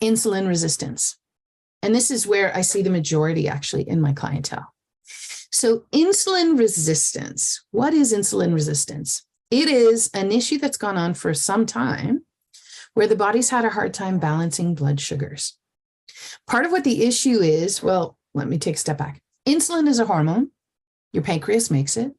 insulin resistance. And this is where I see the majority actually in my clientele. So insulin resistance, what is insulin resistance? It is an issue that's gone on for some time where the body's had a hard time balancing blood sugars. Part of what the issue is, well, let me take a step back. Insulin is a hormone. Your pancreas makes it.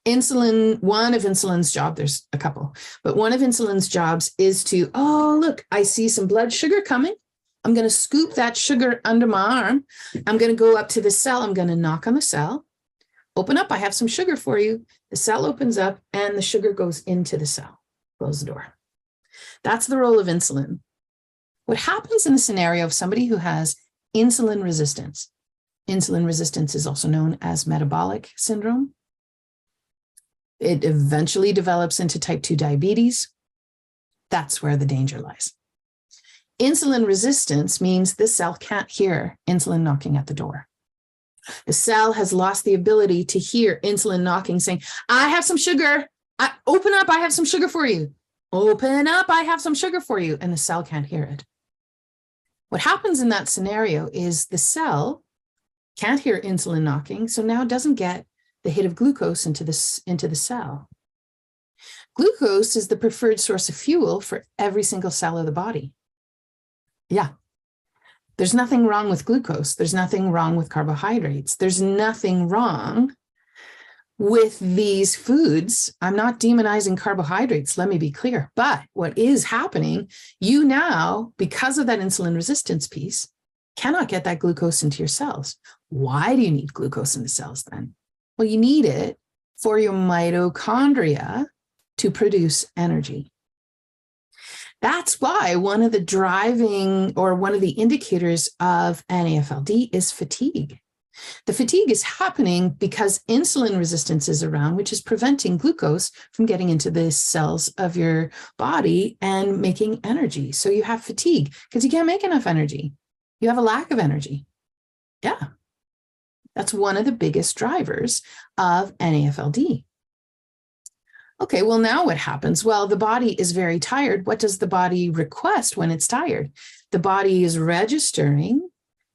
Insulin, one of insulin's job, there's a couple, but one of insulin's jobs is to, oh, look, I see some blood sugar coming. I'm going to scoop that sugar under my arm. I'm going to go up to the cell. I'm going to knock on the cell. Open up. I have some sugar for you. The cell opens up and the sugar goes into the cell. Close the door. That's the role of insulin. What happens in the scenario of somebody who has insulin resistance is also known as metabolic syndrome. It eventually develops into type 2 diabetes. That's where the danger lies. Insulin resistance means the cell can't hear insulin knocking at the door. The cell has lost the ability to hear insulin knocking, saying, I have some sugar. Open up, I have some sugar for you. Open up, I have some sugar for you. And the cell can't hear it. What happens in that scenario is the cell can't hear insulin knocking, so now it doesn't get the hit of glucose into the cell. Glucose is the preferred source of fuel for every single cell of the body. Yeah. There's nothing wrong with glucose. There's nothing wrong with carbohydrates. There's nothing wrong with these foods. I'm not demonizing carbohydrates, let me be clear. But what is happening, you now, because of that insulin resistance piece, cannot get that glucose into your cells. Why do you need glucose in the cells then? Well, you need it for your mitochondria to produce energy. That's why one of the indicators of NAFLD is fatigue. The fatigue is happening because insulin resistance is around, which is preventing glucose from getting into the cells of your body and making energy. So you have fatigue because you can't make enough energy. You have a lack of energy. Yeah. That's one of the biggest drivers of NAFLD. Okay, well, now what happens? Well, the body is very tired. What does the body request when it's tired? The body is registering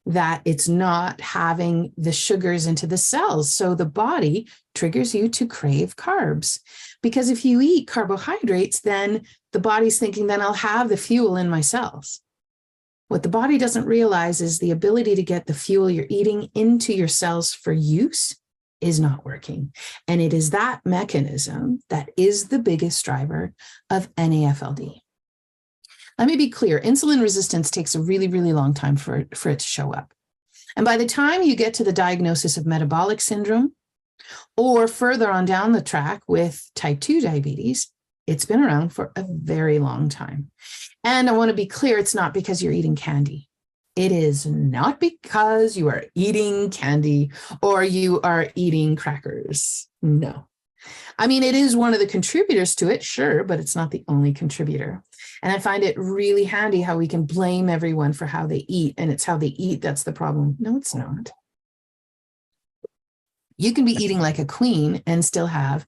that it's not having the sugars into the cells. So the body triggers you to crave carbs. Because if you eat carbohydrates, then the body's thinking, then I'll have the fuel in my cells. What the body doesn't realize is the ability to get the fuel you're eating into your cells for use is not working. And it is that mechanism that is the biggest driver of NAFLD. Let me be clear, insulin resistance takes a really, really long time for it to show up. And by the time you get to the diagnosis of metabolic syndrome, or further on down the track with type 2 diabetes, it's been around for a very long time. And I want to be clear, it's not because you're eating candy. It is not because you are eating candy or you are eating crackers. No. I mean, it is one of the contributors to it, sure, but it's not the only contributor. And I find it really handy how we can blame everyone for how they eat, and it's how they eat that's the problem. No, it's not. You can be eating like a queen and still have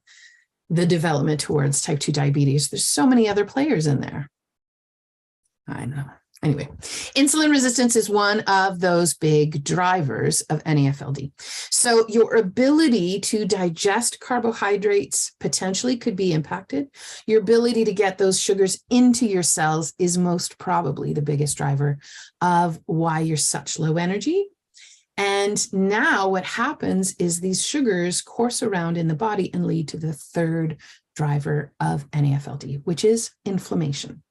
the development towards type 2 diabetes. There's so many other players in there. I know. Anyway, insulin resistance is one of those big drivers of NAFLD. So your ability to digest carbohydrates potentially could be impacted. Your ability to get those sugars into your cells is most probably the biggest driver of why you're such low energy. And now what happens is these sugars course around in the body and lead to the third driver of NAFLD, which is inflammation.